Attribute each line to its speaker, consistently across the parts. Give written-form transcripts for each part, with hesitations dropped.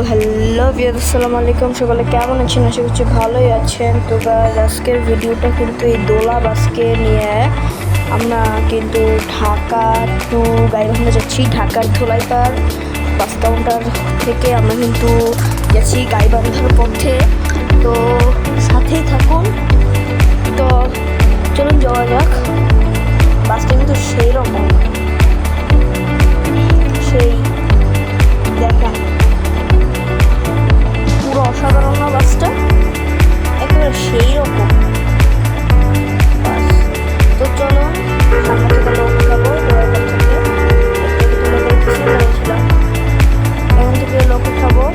Speaker 1: Hello viewers, আসসালামু আলাইকুম। সকলে কেমন আছেন? আশা করছি ভালোই আছেন। তো গাইস, আজকের ভিডিওটা কিন্তু এই দোলা বাসকে নিয়ে আমরা কিন্তু ঢাকা টু গাইবান্ধা যাচ্ছি। ঢাকার ধোলাইপাড় বাস কাউন্টার থেকে আমরা কিন্তু যাচ্ছি গাইবান্ধার পথে। তো সাথেই থাকুন। তো চলুন যাওয়া যাক। বাসটা কিন্তু সেই রকম, সেই দেখেন পুরো অসাধারণ না বাসটা, একেবারে সেই রকম বাস। তো চলো সামনে থেকে লোক উঠাবো, ড্রাইভার থেকে ছিলাম, এখান থেকে লোক উঠাবো।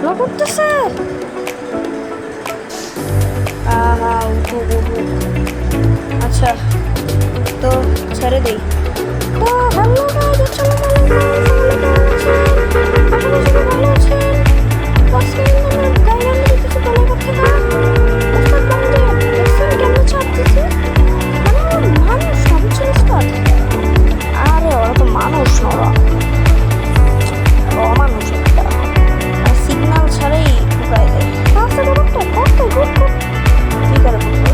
Speaker 1: লোক উঠতেছে, আচ্ছা তো ছেড়ে দিই। তো হ্যালো গাইস, আসসালামু আলাইকুম। ভালো আছেন? আজকে আমরা গাইবান্ধা যেতেছি দোলাইপাড় থেকে। উস্তাদ বান্ধে দেখছেন কেমন ছাড়তেছে? মানে মানুষ না, বুঝছেন উস্তাদ? আরে ওরা তো মানুষ না, ওরা অমানুষ একটা। আর সিগন্যাল ছাড়াই ঢুকায় দেয়। রাস্তা ব্যাপারটা কত গুড গুড কি করে বলবো?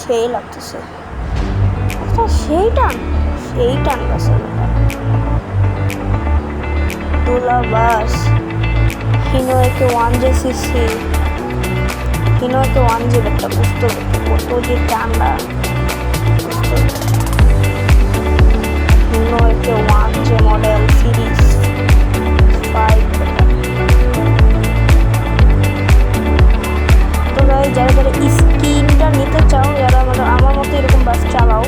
Speaker 1: সেই লাগতেছে, সেই টান বাসে দোলা বাস হিনোকে 1JCC হিনোকে 1J একটা বুঝতে কত যে টান্ডা। হিনোকে 1J মডেল সিরিজ 5। তো গাইস, যারা যারা স্ক্রিনটা নিতে চাও, যারা আমার মতো এরকম বাস চালাও,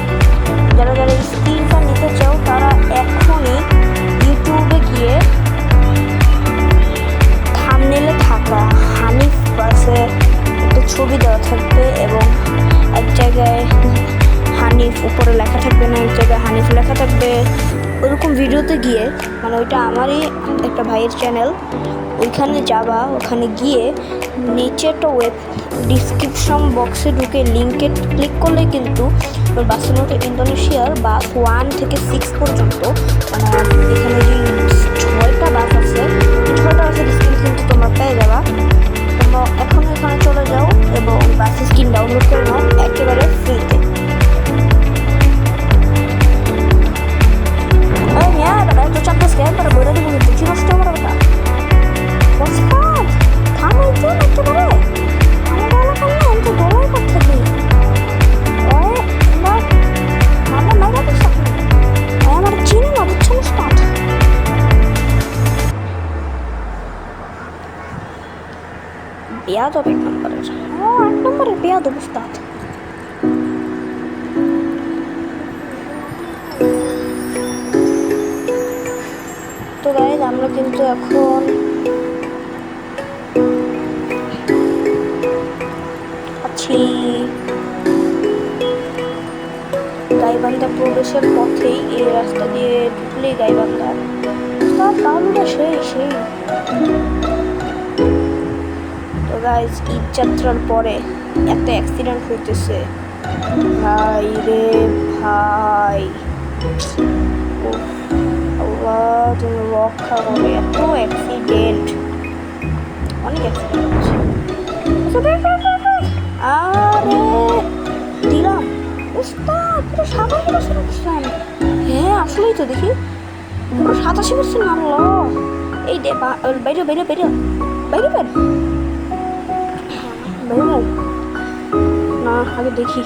Speaker 1: যারা যারা স্ক্রিনটা নিতে চাও, তারা এখনই ইউটিউবে গিয়ে থাম্বনেইলে থাকা হানিফ বাসে একটা ছবি দেওয়া থাকবে এবং এক জায়গায় হানিফ উপরে লেখা থাকবে না, এক জায়গায় হানিফ লেখা থাকবে। ওইরকম ভিডিওতে গিয়ে, মানে ওইটা আমারই একটা ভাইয়ের চ্যানেল, ওইখানে যাবা, ওখানে গিয়ে নিচে একটা ডিসক্রিপশন বক্সে ঢুকে লিঙ্কে ক্লিক করলে কিন্তু বাসের মতো ইন্দোনেশিয়ার বাস 1 থেকে 6 পর্যন্ত, মানে এখানে যে 6টা বাস আছে, 6টা বাসের স্ক্রিন কিন্তু তোমরা পেয়ে যাবা। তোমরা এখন এখানে চলে যাও এবং বাসের স্ক্রিন ডাউনলোড করে নাও একেবারে ফ্রিতে। তো চারটা স্ক্যান করে বলে দেবো কিন্তু কি নষ্ট করে ওটা থামাই তো একেবারে আমাদের এলাকার না, আমি তো দোলাই করতে থাকি। আমার চিনি না, বুঝছো উস্তাদ? বেয়াদব এক নম্বরের, এক নম্বরের বেয়াদব উস্তাদ। তো গাইস, আমরা কিন্তু এখন আছি গাইবান্ধা প্রবেশের পথেই। এই রাস্তা দিয়ে ঢুকলেই গাইবান্ধা। তাহলে সেই তো গাইস, ঈদ যাত্রার পরে এত অ্যাক্সিডেন্ট হইতেছে ভাই রে ভাই। আল্লাহ তুমি রক্ষা করো, এত অ্যাক্সিডেন্ট, অনেক অ্যাক্সিডেন্ট হচ্ছে। আরে দিলাম উস্তাদ, পুরো 87%। হ্যাঁ আসলেই তো, দেখি পুরো 87% মারলো। এই দে বাইরে বাইরে বাইরে বাইরে বাইরে না, আগে দেখি।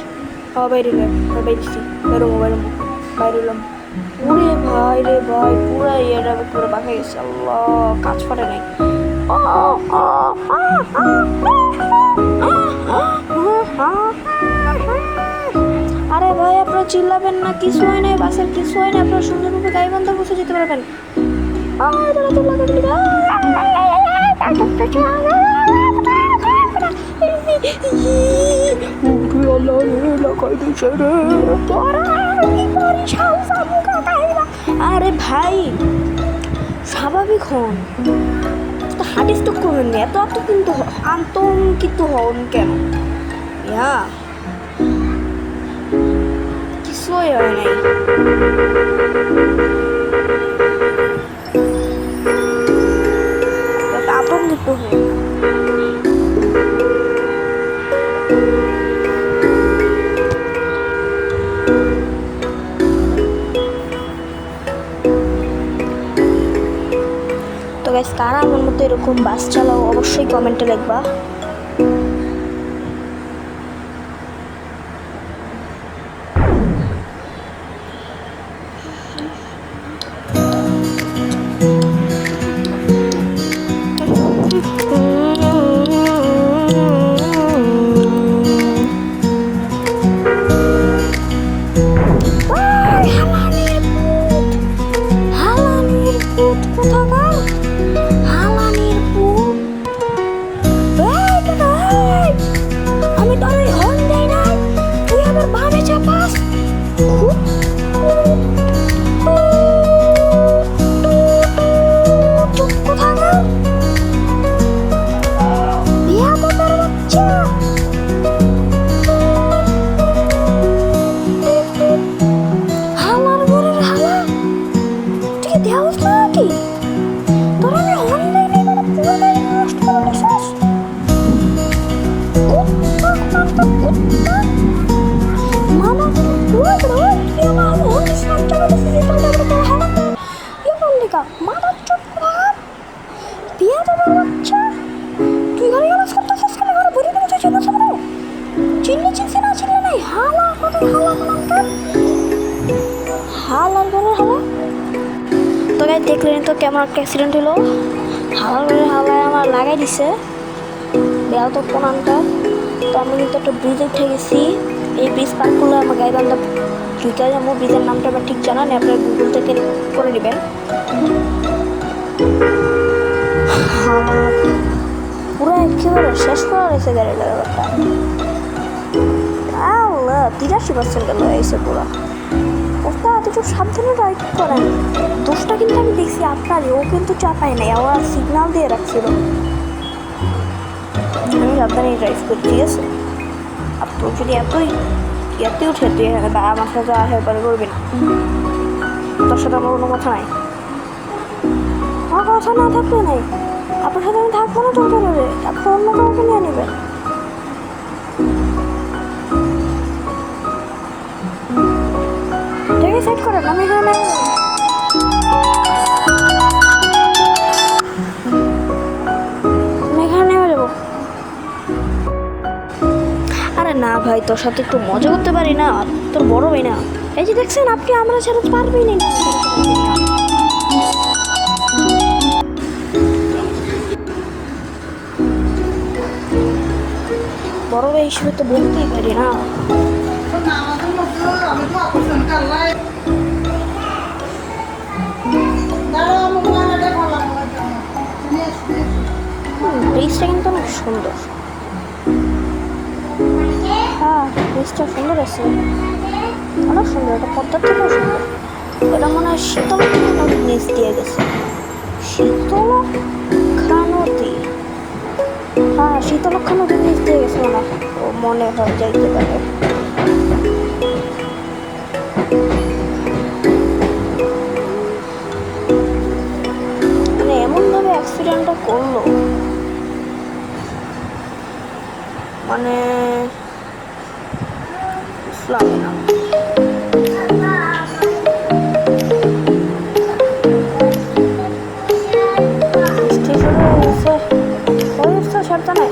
Speaker 1: বাইরে বাইরেছি, বাইরেলাম। ওরে ভাই রে ভাই, পুরো ইয়েটা পুরো বাঁকা গেছে। আল্লাহ, কাজ করে নাই। আরে ভাই, আপনারা চিল্লাবেন না, কিছু হয় না, বাসের কিছু হয় না, আপনারা সুন্দরভাবে গাইবান্ধা বসে যেতে পারবেন। আরে ভাই, স্বাভাবিক হন, হার্ট স্ট্রোক করবেন না, এত কিন্তু আতঙ্কিত হন কেন? ইয়া কিছুই হয় নাই। আতঙ্কিত হয়ে তো গাইস, কারা আমার মতো এরকম বাস চালাও অবশ্যই কমেন্টে লিখবা। তো গাইস, দেখলেন তো কেমন একটা অ্যাক্সিডেন্ট হলো। হাওয়ায় আমার লাগাই দিছে বেড়া তো কোনানটা। তো আমি কিন্তু একটা ব্রিজে উঠে গেছি। এই ব্রিজ পার করলে আমার গাইবান্ধা ঢুকে যাবো। ব্রিজের নামটা আমার ঠিক জানা নেই, আপনারা গুগল থেকে করে নেবেন। পুরো একেবারে শেষ করা রয়েছে গাড়ির ব্যাপারটা। 83% গেল এসে পুরো। ওস্তাদ একটু সাবধানে রাইড করেন। দোষটা কিন্তু আমি দেখছি আপনারই, ও কিন্তু চাপায় নাই, আমার সিগনাল দিয়ে রাখছিল। আমি সাবধানে ড্রাইভ করি, ঠিক আছে? আর তোর যদি এতে উঠে তুই আমার সাথে হেল্পার করবি না, তোর সাথে আমার কোনো কথা নাই। আমার কথা না থাকলে নাই, আপনার সাথে আমি থাকবো না, দরকার হবে আপনি অন্য কাউকে নিয়ে নেবেন। সেট করেন, আমি এখানে নেমে যাবো। আরে না ভাই, তোর সাথে একটু মজা করতে পারি না, তোর বড় ভাই না। এই যে দেখছেন, আপনি আমরা ছাড়া পারবেই না। বড় ভাই হিসেবে তো বলতেই পারি না। ব্রিজটা কিন্তু অনেক সুন্দর। হ্যাঁ, ব্রিজটা সুন্দর আছে, অনেক সুন্দর। এটা পদ্মার থেকেও সুন্দর। এটা মনে হয় শীতলক্ষা নদীর নিচ দিয়ে গেছে। শীতলক্ষা নদী, হ্যাঁ শীতলক্ষা নদীর নিচ দিয়ে গেছে মনে হয়, যাইতে পারে। মানে এমনভাবে অ্যাক্সিডেন্টটা করলো, মানে ইসলামে না। সাবধানে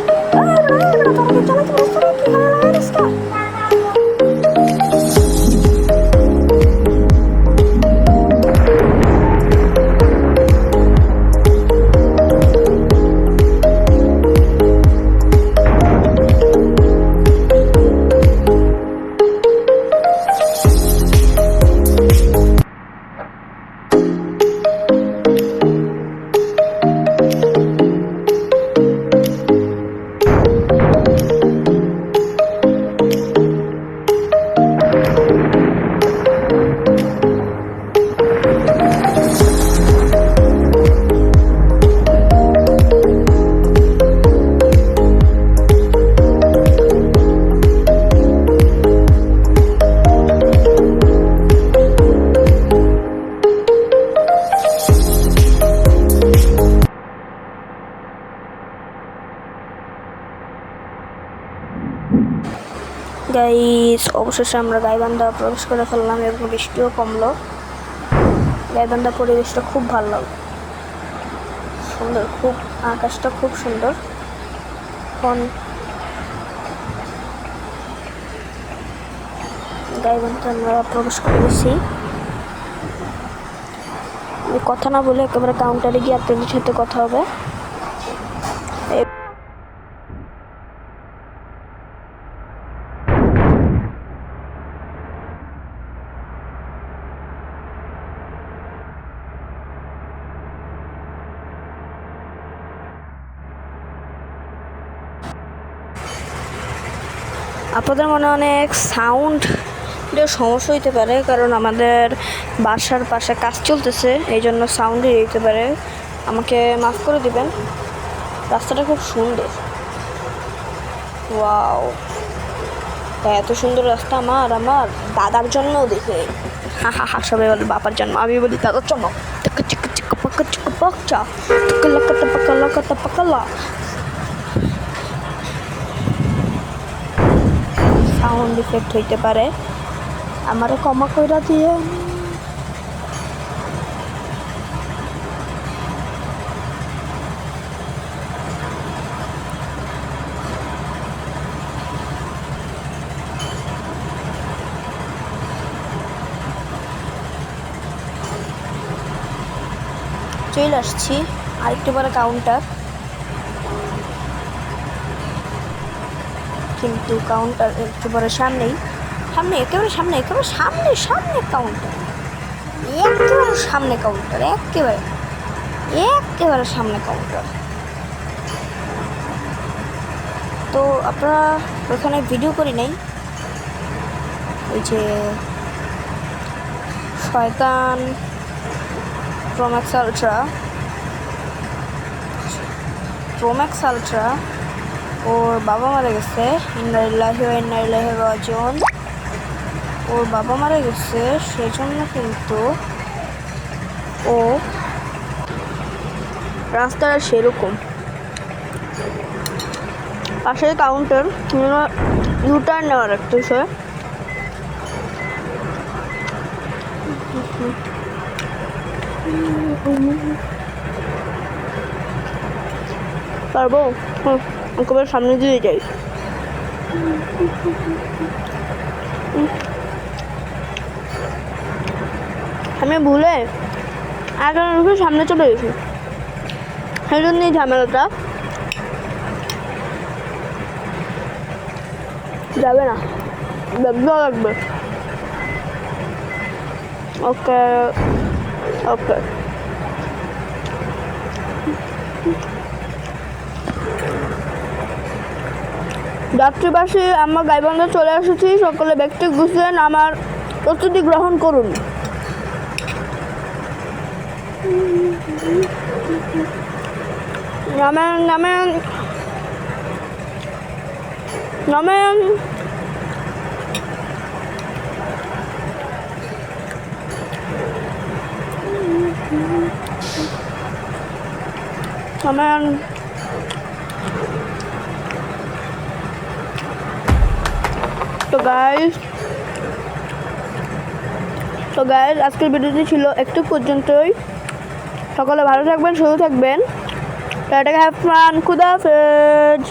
Speaker 1: গাইস অবশেষে আমরা গাইবান্ধা প্রবেশ করে ফেললাম এবং বৃষ্টিও কমলো। গাইবান্ধা পরিবেশটা খুব ভালো লাগলো, সুন্দর, খুব আকাশটা খুব সুন্দর। এখন গাইবান্ধা আমরা প্রবেশ করেছি। কথা না বলে একেবারে কাউন্টারে গিয়ে আপনাদের সাথে কথা হবে। আপনাদের মনে অনেক সাউন্ড সমস্যা হইতে পারে, কারণ আমাদের বাসার পাশে কাজ চলতেছে, এই জন্য সাউন্ডই হইতে পারে, আমাকে মাফ করে দিবেন। রাস্তাটা খুব সুন্দর, ওয়াও, এত সুন্দর রাস্তা আমার দাদার জন্যও দেখে, হা সবাই বলে বাবার জন্য, আমি বলি দাদার জন্য। সাউন্ড ইফেক্ট হইতে পারে, আমারে ক্ষমা কইরা দিয়ে। চলে আসছি আরেকটু পরে কাউন্টার, কিন্তু কাউন্টার একটু পরে সামনে একেবারে সামনে কাউন্টার, একেবারে সামনে কাউন্টার, একেবারে সামনে কাউন্টার। তো আপনারা ওখানে ভিডিও করি নাই, ওই যে শয়তান প্রো ম্যাক্স আলট্রা ওর বাবা মারা গেছে, ইন্নালিল্লাহি ওয়া ইন্না ইলাইহি রাজিউন। ওর বাবা মারা গেছে, সেজন্য কিন্তু ও রাস্তাটা সেরকম। পাশে কাউন্টার, ইউটার্ন নেওয়ার একটা বিষয়। পারবো? একেবারে সামনে দিয়ে যাই। আমি ভুলে আগে সামনে চলে গেছি, সেই জন্যই ঝামেলাটা। যাবে না, ব্যবসা লাগবে। ওকে ওকে, যাত্রীবাসী, আমরা গাইবান্ধা চলে এসেছি, সকলে ব্যক্তি গুছিয়ে আমার প্রস্তুতি গ্রহণ করুন। নামেন নামেন নামেন। নামেন। তো গাইস আজকের ভিডিওটি ছিল একটু পর্যন্তই। সকলে ভালো থাকবেন, সুস্থ থাকবেন। টাটা, হ্যাভ ফান, খুদা হাফেজ।